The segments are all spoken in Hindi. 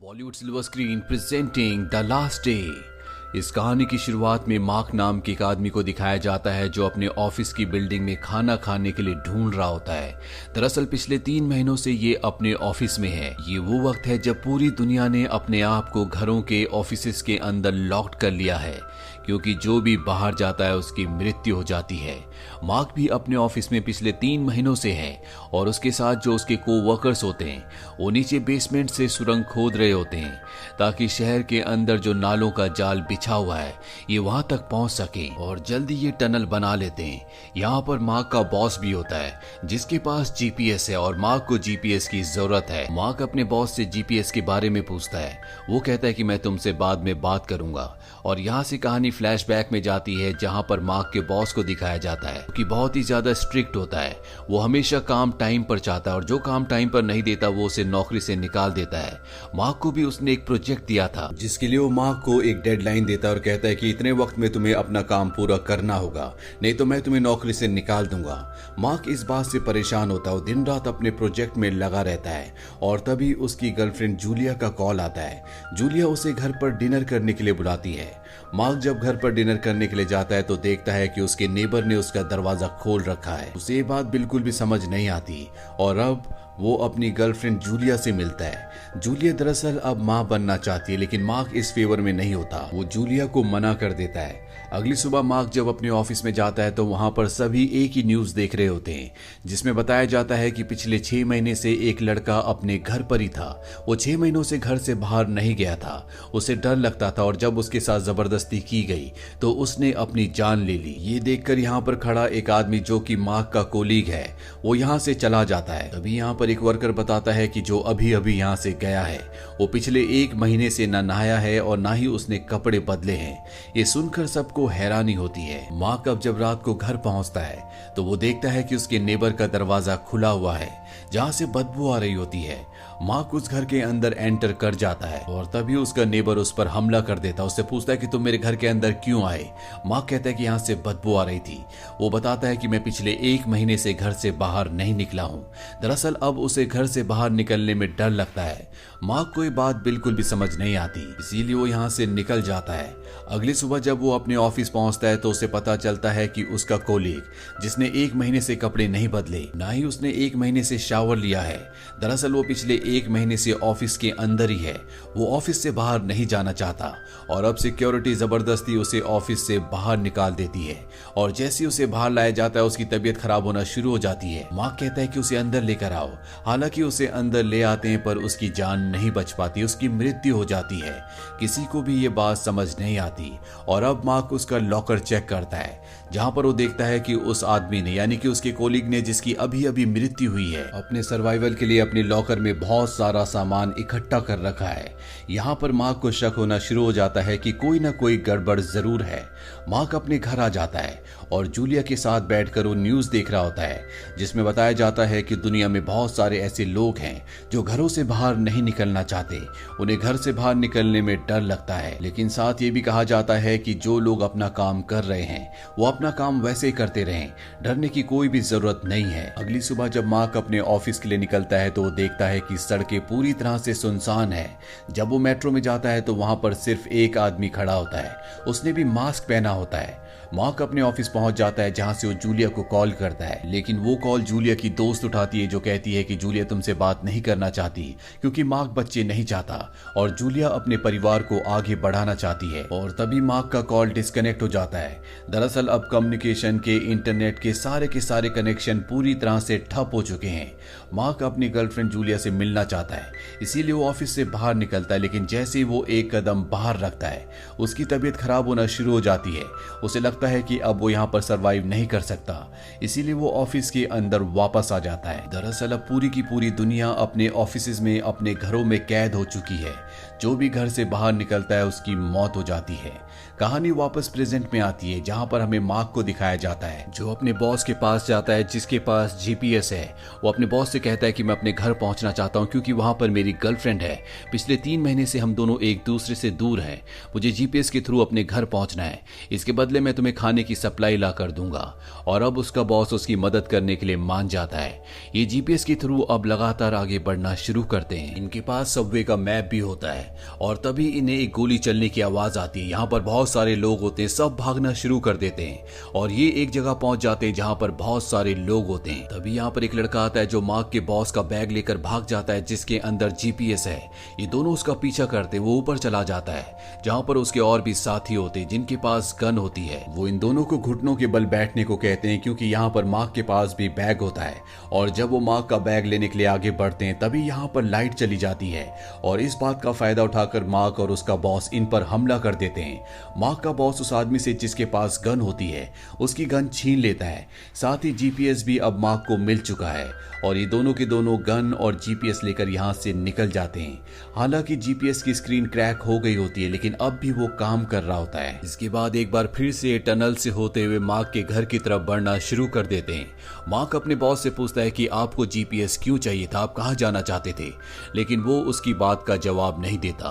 Bollywood silver screen presenting the last day. इस कहानी की शुरुआत में मार्क नाम के एक आदमी को दिखाया जाता है जो अपने ऑफिस की बिल्डिंग में खाना खाने के लिए ढूंढ रहा होता है। दरअसल पिछले 3 महीनों से ये अपने ऑफिस में है। ये वो वक्त है जब पूरी दुनिया ने अपने आप को घरों के ऑफिसेस के अंदर लॉक्ड कर लिया है, क्योंकि जो भी बाहर जाता है उसकी मृत्यु हो जाती है। मार्क भी अपने ऑफिस में पिछले 3 महीनों से है और उसके साथ जो उसके कोवर्कर्स होते हैं वो नीचे बेसमेंट से सुरंग खोद रहे होते हैं ताकि शहर के अंदर जो नालों का जाल बिछा हुआ है ये वहां तक पहुंच सके और जल्दी ये टनल बना लेते हैं। यहाँ पर मार्क का बॉस भी होता है जिसके पास जीपीएस है और मार्क को जीपीएस की जरूरत है। मार्क अपने बॉस से जीपीएस के बारे में पूछता है। वो कहता है कि मैं तुमसे बाद में बात करूंगा और यहाँ से कहानी फ्लैशबैक में जाती है जहाँ पर मार्क के बॉस को दिखाया जाता है कि बहुत ही ज्यादा स्ट्रिक्ट होता है। वो हमेशा काम टाइम पर चाहता है और जो काम टाइम पर नहीं देता वो उसे नौकरी से निकाल देता है। मार्क को भी उसने एक प्रोजेक्ट दिया था जिसके लिए वो मार्क को एक डेडलाइन देता है और कहता है कि इतने वक्त में तुम्हें अपना काम पूरा करना होगा, नहीं तो मैं तुम्हें नौकरी से निकाल दूंगा। मार्क इस बात से परेशान होता है और दिन रात अपने प्रोजेक्ट में लगा रहता है और तभी उसकी गर्लफ्रेंड जूलिया का कॉल आता है। जूलिया उसे घर पर डिनर करने के लिए बुलाती है। मार्क जब घर पर डिनर करने के लिए जाता है तो देखता है कि उसके नेबर ने उसका दरवाजा खोल रखा है। उसे ये बात बिल्कुल भी समझ नहीं आती और अब वो अपनी गर्लफ्रेंड जूलिया से मिलता है। जूलिया दरअसल अब मां बनना चाहती है लेकिन मार्क इस फेवर में नहीं होता। वो जूलिया को मना कर देता है। अगली सुबह मार्क जब अपने ऑफिस में जाता है तो वहां पर सभी एक ही न्यूज देख रहे होते हैं जिसमें बताया जाता है कि पिछले 6 महीने से एक लड़का अपने घर पर ही था। वो 6 महीनों से घर से बाहर नहीं गया था। उसे डर लगता था और जब उसके साथ जबरदस्ती की गई तो उसने अपनी जान ले ली। ये देखकर यहाँ पर खड़ा एक आदमी जो कि मार्क का कोलीग है वो यहाँ से चला जाता है। तभी यहाँ पर एक वर्कर बताता है कि जो अभी अभी यहाँ से गया है वो पिछले 1 महीने से न नहाया है और ना ही उसने कपड़े बदले हैं। ये सुनकर सबको हैरानी होती है। मार्क अब जब रात को घर पहुंचता है तो वो देखता है कि उसके नेबर का दरवाजा खुला हुआ है जहां से बदबू आ रही होती है। मार्क उस घर के अंदर एंटर कर जाता है और तभी उसका नेबर उस पर हमला कर देता है। उससे पूछता है कि तुम मेरे घर के अंदर क्यों आए। मार्क कहता है कि यहाँ से बदबू आ रही थी। वो बताता है कि मैं पिछले 1 महीने से घर से बाहर नहीं निकला हूँ। दरअसल अब उसे घर से बाहर निकलने में डर लगता है। मार्क को ये बात बिल्कुल भी समझ नहीं आती, इसीलिए वो यहाँ से निकल जाता है। अगली सुबह जब वो अपने ऑफिस पहुंचता है तो उसे पता चलता है कि उसका कोलीग जिसने 1 महीने से कपड़े नहीं बदले ना ही उसने 1 महीने से शावर लिया है, दरअसल वो पिछले 1 महीने से ऑफिस के अंदर ही है। वो ऑफिस से बाहर नहीं जाना चाहता और अब सिक्योरिटी जबरदस्ती उसे ऑफिस से बाहर निकाल देती है और जैसे उसे बाहर लाया जाता है उसकी तबीयत खराब होना शुरू हो जाती है। मार्क कहता है कि उसे अंदर लेकर आओ। हालांकि उसे अंदर ले आते हैं पर उसकी जान नहीं बच पाती, उसकी मृत्यु हो जाती है। किसी को भी ये बात समझ नहीं आती और अब मार्क उसका लॉकर चेक करता है जहां पर वो देखता है कि उस आदमी ने यानी कि उसके कोलीग ने जिसकी अभी अभी मृत्यु हुई है अपने सर्वाइवल के लिए अपने लॉकर में बहुत सारा सामान इकट्ठा कर रखा है। यहाँ पर मार्क को शक होना शुरू हो जाता है कि कोई ना कोई गड़बड़ जरूर है। मार्क अपने घर आ जाता है और जूलिया के साथ बैठकर वो न्यूज देख रहा होता है जिसमें बताया जाता है कि दुनिया में बहुत सारे ऐसे लोग हैं जो घरों से बाहर नहीं निकलना चाहते। उन्हें घर से बाहर निकलने में डर लगता है, लेकिन साथ ये भी कहा जाता है कि जो लोग अपना काम कर रहे हैं वो अपना काम वैसे ही करते रहें, डरने की कोई भी जरूरत नहीं है। अगली सुबह जब मार्क अपने ऑफिस के लिए निकलता है तो वो देखता है कि सड़कें पूरी तरह से सुनसान है। जब वो मेट्रो में जाता है तो वहां पर सिर्फ एक आदमी खड़ा होता है, उसने भी मास्क पहना होता है। मार्क अपने ऑफिस पहुंच जाता है जहां से वो जूलिया को कॉल करता है, लेकिन वो कॉल जूलिया की दोस्त उठाती है जो कहती है कि जूलिया तुमसे बात नहीं करना चाहती क्योंकि मार्क बच्चे नहीं चाहता और जूलिया अपने परिवार को आगे बढ़ाना चाहती है। और तभी मार्क का कॉल डिस्कनेक्ट हो जाता है। दरअसल अब कम्युनिकेशन के इंटरनेट के सारे कनेक्शन पूरी तरह से ठप हो चुके हैं। मार्क अपनी गर्लफ्रेंड जूलिया से मिलना चाहता है, इसीलिए वो ऑफिस से बाहर निकलता है, लेकिन जैसे ही वो एक कदम बाहर रखता है उसकी तबीयत खराब होना शुरू हो जाती है। उसे लगता है कि अब वो यहाँ पर सरवाइव नहीं कर सकता, इसीलिए वो ऑफिस के अंदर वापस आ जाता है। दरअसल अब पूरी की पूरी दुनिया अपने ऑफिस में अपने घरों में कैद हो चुकी है। जो भी घर से बाहर निकलता है उसकी मौत हो जाती है। कहानी वापस प्रेजेंट में आती है जहां पर हमें मार्क को दिखाया जाता है जो अपने बॉस के पास जाता है जिसके पास जीपीएस है। वो अपने बॉस से कहता है कि मैं अपने घर पहुंचना चाहता हूं क्योंकि वहां पर मेरी गर्लफ्रेंड है। पिछले 3 महीने से हम दोनों एक दूसरे से दूर हैं। मुझे जीपीएस के थ्रू अपने घर पहुंचना है। इसके बदले मैं तुम्हें तुम्हें खाने की सप्लाई ला कर दूंगा। और अब उसका बॉस उसकी मदद करने के लिए मान जाता है। ये जीपीएस के थ्रू अब लगातार आगे बढ़ना शुरू करते हैं। इनके पास सबवे का मैप भी होता है और तभी इन्हें एक गोली चलने की आवाज आती है। यहाँ पर बहुत सारे लोग होते हैं, सब भागना शुरू कर देते हैं और ये एक जगह पहुंच जाते हैं जहां पर बहुत सारे लोग होते हैं। तभी यहाँ पर एक लड़का आता है जो मार्क के बॉस का बैग लेकर भाग जाता है जिसके अंदर जीपीएस है। ये दोनों उसका पीछा करते हैं। वो ऊपर चला जाता है जहां पर उसके और भी साथी होते हैं जिनके पास गन होती है। वो इन दोनों को घुटनों के बल बैठने को कहते हैं क्योंकि यहाँ पर मार्क के पास भी बैग होता है। और जब वो मार्क का बैग लेने के लिए आगे बढ़ते हैं तभी यहाँ पर लाइट चली जाती है और इस बात का फायदा उठाकर मार्क और उसका बॉस इन पर हमला कर देते हैं। मार्क का बॉस उस आदमी से जिसके पास गन होती है उसकी गन छीन लेता है। साथ ही जीपीएस भी अब मार्क को मिल चुका है और ये दोनों के दोनों गन और जीपीएस लेकर यहाँ से निकल जाते हैं। हालांकि जीपीएस की स्क्रीन क्रैक हो गई होती है लेकिन अब भी वो काम कर रहा होता है। इसके बाद एक बार फिर से टनल से होते हुए मार्क के घर की तरफ बढ़ना शुरू कर देते हैं। मार्क अपने बॉस से पूछता है कि आपको जीपीएस क्यों चाहिए था, आप कहाँ जाना चाहते थे, लेकिन वो उसकी बात का जवाब नहीं देता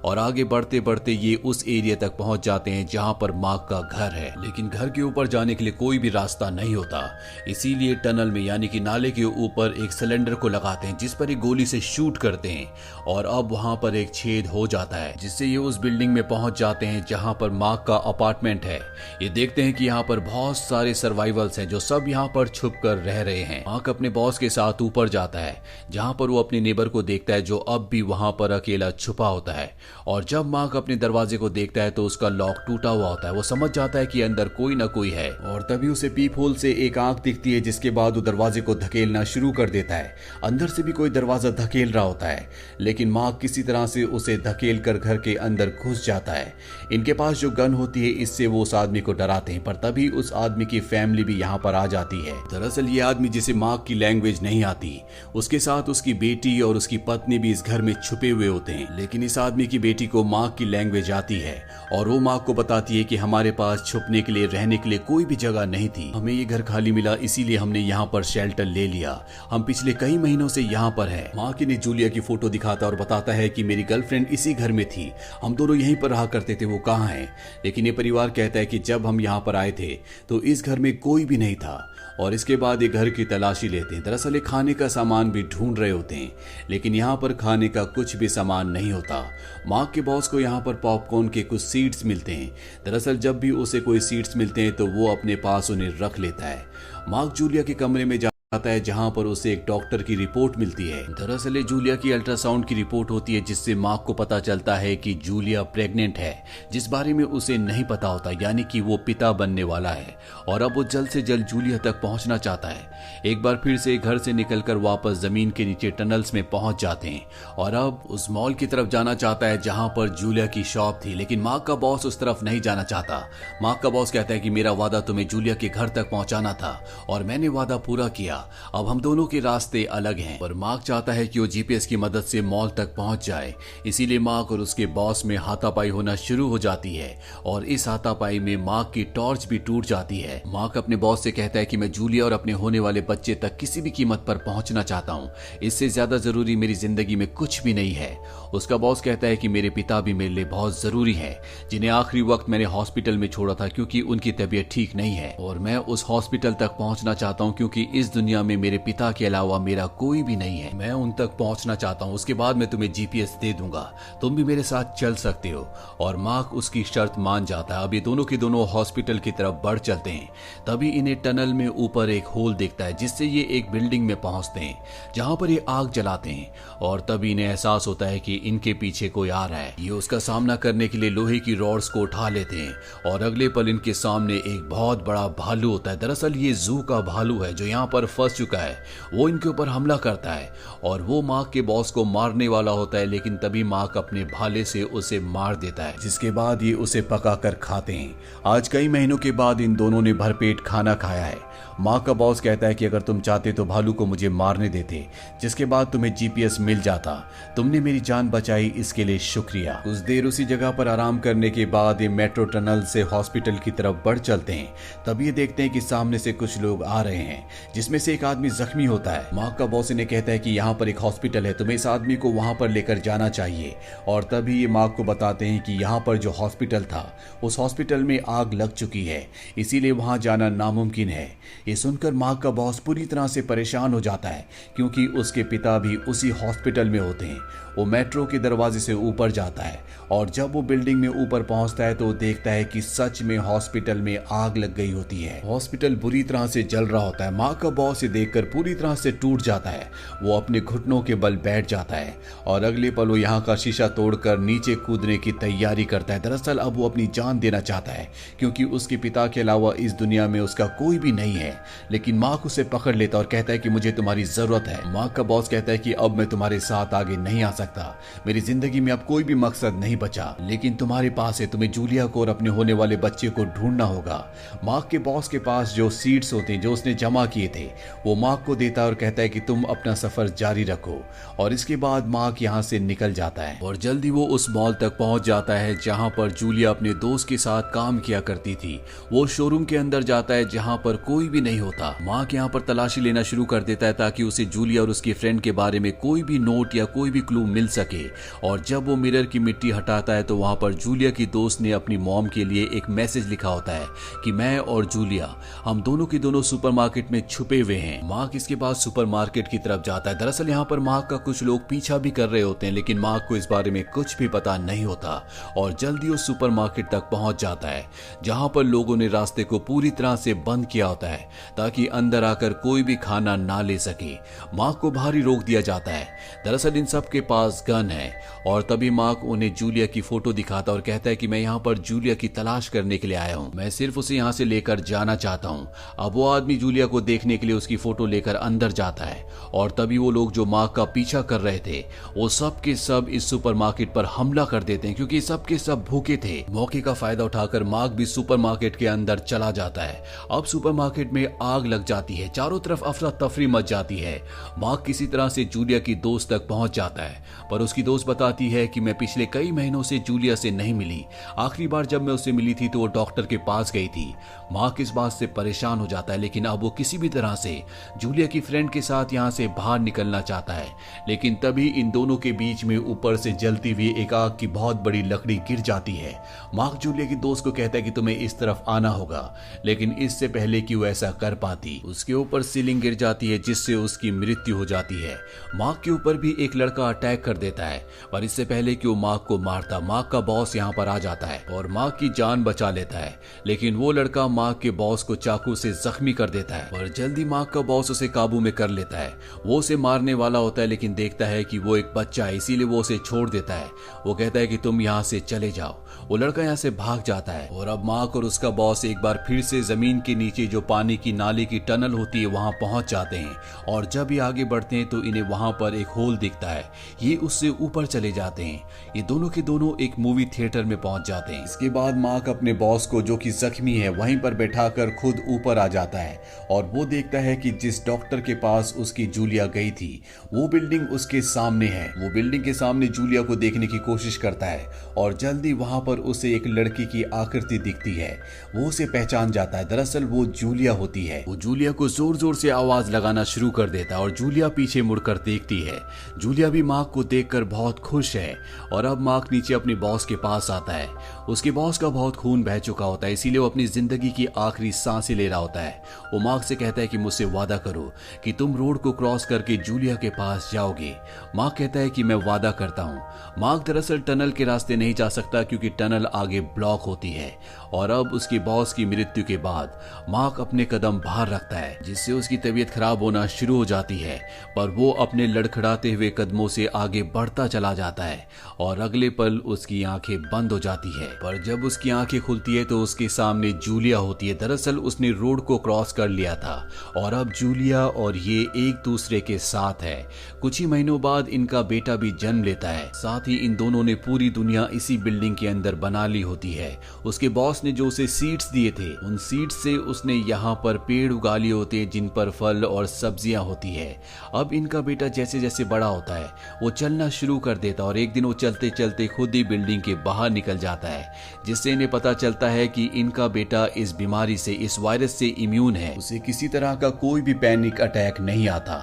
और आगे बढ़ते बढ़ते ये उस एरिया तक पहुंच जाते हैं जहां पर मार्क का घर है। लेकिन घर के ऊपर जाने के लिए कोई भी रास्ता नहीं होता, इसीलिए टनल में यानी कि नाले के ऊपर एक सिलेंडर को लगाते हैं जिस पर एक गोली से शूट करते हैं और अब वहां पर एक छेद हो जाता है जिससे ये उस बिल्डिंग में पहुंच जाते हैं जहां पर मार्क का अपार्टमेंट है। ये देखते हैं कि यहाँ पर बहुत सारे सर्वाइवल्स हैं जो सब यहाँ पर छुप कर रह रहे हैं। मार्क अपने बॉस के साथ ऊपर जाता है जहां पर वो अपने नेबर को देखता है जो अब भी वहां पर अकेला छुपा होता है और जब मार्क अपने दरवाजे को देखता है तो उसका लॉक टूटा हुआ होता है। वो समझ जाता है कि अंदर कोई ना कोई है और तभी उसे पीप होल से एक आंख दिखती है जिसके बाद वो दरवाजे को धकेलना शुरू कर देता है। अंदर से भी कोई दरवाजा धकेल रहा होता है लेकिन मार्क किसी तरह से उसे धकेल कर घर के अंदर घुस जाता है। इनके पास जो गन होती है इससे वो उस आदमी को डराते हैं पर तभी उस आदमी की फैमिली भी यहाँ पर आ जाती है। दरअसल ये आदमी जिसे मार्क की लैंग्वेज नहीं आती उसके साथ उसकी बेटी और उसकी पत्नी भी इस घर में छुपे हुए होते हैं। लेकिन इस आदमी की बेटी को मार्क की लैंग्वेज आती है और वो मार्क को बताती है कि हमारे पास छुपने के लिए रहने के लिए कोई भी जगह नहीं थी, हमें ये घर खाली मिला इसीलिए हमने यहाँ पर शेल्टर ले लिया, हम पिछले कई महीनों से यहाँ पर है। मार्क इन्हें जूलिया की फोटो दिखाता और बताता है कि मेरी गर्लफ्रेंड इसी घर में थी, हम दोनों यहीं पर रहा करते थे, वो कहाँ है। लेकिन ये परिवार कहता है कि जब हम यहाँ पर आए थे तो इस घर में कोई भी नहीं था और इसके बाद ये घर की तलाशी लेते हैं। दरअसल ये खाने का सामान भी ढूंढ रहे होते हैं लेकिन यहाँ पर खाने का कुछ भी सामान नहीं होता। मार्क के बॉस को यहाँ पर पॉपकॉर्न के कुछ सीड्स मिलते हैं। दरअसल जब भी उसे कोई सीड्स मिलते हैं तो वो अपने पास उन्हें रख लेता है। मार्क जूलिया के कमरे में आता है जहां पर उसे एक डॉक्टर की रिपोर्ट मिलती है। दरअसल जूलिया की अल्ट्रासाउंड की रिपोर्ट होती है जिससे मार्क को पता चलता है कि जूलिया प्रेग्नेंट है जिस बारे में उसे नहीं पता होता, यानी कि वो पिता बनने वाला है और अब वो जल्द से जल्द जूलिया तक पहुंचना चाहता है। एक बार फिर से घर से निकलकर वापस जमीन के नीचे टनल्स में पहुंच जाते हैं और अब उस मॉल की तरफ जाना चाहता है जहां पर जूलिया की शॉप थी। लेकिन मार्क का बॉस उस तरफ नहीं जाना चाहता। मार्क का बॉस कहता है कि मेरा वादा तुम्हें जूलिया के घर तक पहुंचाना था और मैंने वादा पूरा किया, अब हम दोनों के रास्ते अलग हैं। पर मार्क चाहता है कि वो जीपीएस की मदद से मॉल तक पहुंच जाए, इसीलिए मार्क और उसके बॉस में हाथापाई होना शुरू हो जाती है और इस हाथापाई में मार्क की टॉर्च भी टूट जाती है। मार्क अपने बॉस से कहता है कि मैं जूलिया और अपने होने वाले बच्चे तक किसी भी कीमत पर पहुंचना चाहता हूं, इससे ज्यादा जरूरी मेरी जिंदगी में कुछ भी नहीं है। उसका बॉस कहता है कि मेरे पिता भी मेरे लिए बहुत जरूरी है जिन्हें आखिरी वक्त मैंने हॉस्पिटल में छोड़ा था क्योंकि उनकी तबीयत ठीक नहीं है और मैं उस हॉस्पिटल तक पहुंचना चाहता हूं क्योंकि इस दुनिया में मेरे पिता के अलावा मेरा कोई भी नहीं है। मैं उन तक पहुंचना चाहता हूं, उसके बाद मैं तुम्हें जीपीएस दे दूंगा, तुम भी मेरे साथ चल सकते हो। और मार्क उसकी शर्त मान जाता है। अब ये दोनों के दोनों हॉस्पिटल की तरफ बढ़ चलते हैं। तभी इन्हें टनल में ऊपर एक होल दिखता है जिससे ये एक बिल्डिंग में पहुंचते हैं जहां पर ये आग जलाते हैं और तभी इन्हें एहसास होता है कि इनके पीछे कोई आ रहा है। ये उसका सामना करने के लिए लोहे की रॉड्स को उठा लेते हैं और अगले पल इनके सामने एक बहुत बड़ा भालू होता है। दरअसल ये जू का भालू है जो यहाँ पर फंस चुका है। वो इनके ऊपर हमला करता है और वो मार्क के बॉस को मारने वाला होता है लेकिन तभी मार्क अपने भाले से उसे मार देता है जिसके बाद ये उसे पकाकर खाते हैं। आज कई महीनों के बाद इन दोनों ने भरपेट खाना खाया है। मार्क का बॉस कहता है कि अगर तुम चाहते तो भालू को मुझे मारने देते जिसके बाद तुम्हें जीपीएस मिल जाता, तुमने मेरी जान बचाई इसके लिए शुक्रिया। कुछ देर उसी जगह पर आराम करने के बाद ये मेट्रो टनल से हॉस्पिटल की तरफ बढ़ चलते हैं। तब ये देखते हैं कि सामने से कुछ लोग आ रहे हैं जिसमें से एक आदमी जख्मी होता है। मार्क का बॉस इन्हें कहता है कि यहाँ पर एक हॉस्पिटल है, तुम्हें इस आदमी को वहां पर लेकर जाना चाहिए। और तभी ये मार्क को बताते हैं कि यहाँ पर जो हॉस्पिटल था उस हॉस्पिटल में आग लग चुकी है, इसीलिए वहां जाना नामुमकिन है। ये सुनकर मार्क का बॉस पूरी तरह से परेशान हो जाता है क्योंकि उसके पिता भी उसी हॉस्पिटल में होते हैं। वो मेट्रो के दरवाजे से ऊपर जाता है और जब वो बिल्डिंग में ऊपर पहुंचता है तो देखता है कि सच में हॉस्पिटल में आग लग गई होती है। हॉस्पिटल बुरी तरह से जल रहा होता है। मार्क का बॉस ये देखकर पूरी तरह से टूट जाता है। वो अपने घुटनों के बल बैठ जाता है और अगले पल वो यहाँ का शीशा तोड़कर नीचे कूदने की तैयारी करता है। दरअसल अब वो अपनी जान देना चाहता है क्योंकि उसके पिता के अलावा इस दुनिया में उसका कोई भी नहीं है। लेकिन मार्क उसे पकड़ लेता और कहता है कि मुझे तुम्हारी जरूरत है। मार्क का बॉस कहता है कि अब मैं तुम्हारे साथ आगे नहीं आ सकता, मेरी जिंदगी में अब कोई भी मकसद नहीं बचा, लेकिन तुम्हारे पास है, तुम्हें जूलिया को और अपने होने वाले बच्चे को ढूंढना होगा। मार्क के बॉस के पास जो सीड्स होते हैं जो उसने जमा किए थे वो मार्क को देता है और कहता है कि तुम अपना सफर जारी रखो। और इसके बाद मार्क यहाँ से निकल जाता है और जल्दी वो उस मॉल तक पहुंच जाता है जहां पर जूलिया अपने दोस्त के साथ काम किया करती थी। वो शोरूम के अंदर जाता है जहां पर कोई भी नहीं होता। मार्क यहाँ पर तलाशी लेना शुरू कर देता है ताकि उसे जूलिया और उसके फ्रेंड के बारे में कोई भी नोट या कोई भी क्लू मिल सके। और जब वो मिरर की मिट्टी हटाता है तो वहां पर जूलिया की दोस्त ने अपनी मॉम के लिए एक मैसेज लिखा होता है कि मैं और जूलिया हम दोनों के दोनों सुपरमार्केट में छुपे हुए हैं। मार्क इसके बाद सुपरमार्केट की तरफ जाता है। दरअसल यहाँ पर मार्क का कुछ लोग पीछा भी कर रहे होते हैं लेकिन मार्क को इस बारे में कुछ भी पता नहीं होता और जल्दी वो सुपरमार्केट तक पहुंच जाता है जहां पर लोगों ने रास्ते को पूरी तरह से बंद किया होता है ताकि अंदर आकर कोई भी खाना ना ले सके। मार्क को बाहर ही रोक दिया जाता है। दरअसल इन सब के पास गन है और तभी मार्क उन्हें जूलिया की फोटो दिखाता और कहता है कि मैं यहाँ पर जूलिया की तलाश करने के लिए आया हूँ, मैं सिर्फ उसे यहाँ से लेकर जाना चाहता हूँ। अब वो आदमी जूलिया को देखने के लिए उसकी फोटो लेकर अंदर जाता है और तभी वो लोग जो मार्क का पीछा कर रहे थे वो सब के सब इस सुपरमार्केट पर हमला कर देते हैं क्योंकि सब के सब भूखे थे। मौके का फायदा उठाकर मार्क भी सुपरमार्केट के अंदर चला जाता है। अब सुपरमार्केट में आग लग जाती है, चारों तरफ अफरा तफरी मच जाती है। मार्क किसी तरह से जूलिया की दोस्त तक पहुंच जाता है पर उसकी दोस्त बताती है कि मैं पिछले कई महीनों से जूलिया से नहीं मिली, आखिरी बार जब मैं उससे मिली थी तो वो डॉक्टर के पास गई थी। मार्क इस बात से परेशान हो जाता है लेकिन अब वो किसी भी तरह से जूलिया की फ्रेंड के साथ यहाँ से बाहर निकलना चाहता है। लेकिन तभी इन दोनों के बीच में ऊपर से जलती हुई एक आग की बहुत बड़ी लकड़ी गिर जाती है। मार्क जूलिया की दोस्त को कहता है कि तुम्हें इस तरफ आना होगा, लेकिन इससे पहले कि वो ऐसा कर पाती उसके ऊपर सीलिंग गिर जाती है जिससे उसकी मृत्यु हो जाती है। मार्क के ऊपर भी एक लड़का अटैक कर देता है पर इससे पहले कि वो मार्क को मारता मार्क का बॉस यहाँ पर आ जाता है और मार्क की जान बचा लेता है। लेकिन वो लड़का मार्क के बॉस को चाकू से जख्मी कर देता है और जल्दी मार्क का बॉस उसे काबू में कर लेता है। वो उसे मारने वाला होता है लेकिन देखता है कि वो एक बच्चा है इसीलिए वो उसे छोड़ देता है। वो कहता है कि तुम यहाँ से चले जाओ। वो लड़का यहाँ से भाग जाता है और अब मार्क और उसका बॉस एक बार फिर से जमीन के नीचे जो पानी की नाले की टनल होती है वहां पहुंच जाते हैं और जब ये आगे बढ़ते हैं तो इन्हें वहां पर एक होल दिखता है। ये उससे ऊपर चले जाते हैं। ये दोनों के दोनों एक मूवी थिएटर में पहुंच जाते हैं। इसके बाद मार्क अपने बॉस को जो कि जख्मी है वहीं पर बैठाकर खुद ऊपर आ जाता है और वो देखता है कि जिस डॉक्टर के पास उसकी जूलिया गई थी वो बिल्डिंग उसके सामने है। वो बिल्डिंग के सामने जूलिया को देखने की कोशिश करता है और जल्दी वहां पर उसे एक लड़की की आकृति दिखती है। वो उसे पहचान जाता है। दरअसल वो जूलिया होती है। वो जूलिया को जोर जोर से आवाज लगाना शुरू कर देता है और जूलिया पीछे मुड़कर देखती है। जूलिया भी मार्क को देखकर बहुत खुश है और अब मार्क नीचे अपने बॉस के पास आता है। उसके बॉस का बहुत खून बह चुका होता है इसीलिए वो अपनी जिंदगी की आखिरी सांसें ले रहा होता है। वो मार्क से कहता है कि मुझसे वादा करो कि तुम रोड को क्रॉस करके जूलिया के पास जाओगे। मार्क कहता है कि मैं वादा करता हूँ। मार्क दरअसल टनल के रास्ते नहीं जा सकता क्योंकि टनल आगे ब्लॉक होती है और अब उसके बॉस की मृत्यु के बाद मार्क अपने कदम बाहर रखता है जिससे उसकी तबीयत खराब होना शुरू हो जाती है पर वो अपने लड़खड़ाते हुए कदमों से आगे बढ़ता चला जाता है और अगले पल उसकी आंखें बंद हो जाती है। पर जब उसकी आंखें खुलती है तो उसके सामने जूलिया होती है। दरअसल उसने रोड को क्रॉस कर लिया था और अब जूलिया और ये एक दूसरे के साथ है। कुछ ही महीनों बाद इनका बेटा भी जन्म लेता है। साथ ही इन दोनों ने पूरी दुनिया इसी बिल्डिंग के अंदर बना ली होती है। उसके बॉस ने जो उसे सीड्स दिए थे उन सीड्स से उसने यहाँ पर पेड़ उगा लिए होते हैं जिन पर फल और सब्जियां होती है। अब इनका बेटा जैसे जैसे बड़ा होता है वो चलना शुरू कर देता और एक दिन वो चलते चलते खुद ही बिल्डिंग के बाहर निकल जाता है, जिससे इन्हें पता चलता है कि इनका बेटा इस बीमारी से, इस वायरस से इम्यून है। उसे किसी तरह का कोई भी पैनिक अटैक नहीं आता।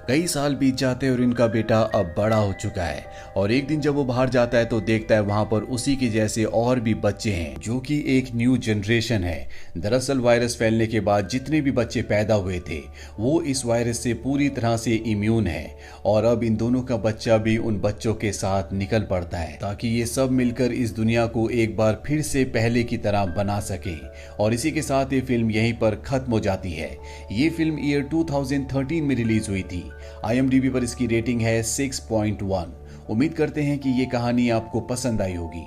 कई साल बीत जाते हैं और इनका बेटा अब बड़ा हो चुका है और एक दिन जब वो बाहर जाता है तो देखता है वहां पर उसी के जैसे और भी बच्चे हैं, जो कि एक न्यू जनरेशन है। दरअसल वायरस फैलने के बाद जितने भी बच्चे पैदा हुए थे वो इस वायरस से पूरी तरह से इम्यून है और अब इन दोनों का बच्चा भी उन बच्चों के साथ निकल पड़ता है ताकि ये सब मिलकर इस दुनिया को एक बार फिर से पहले की तरह बना सके। और इसी के साथ ये फिल्म यहीं पर खत्म हो जाती है। ये फिल्म ईयर 2013 में रिलीज हुई थी। IMDb पर इसकी रेटिंग है 6.1। उम्मीद करते हैं कि ये कहानी आपको पसंद आई होगी।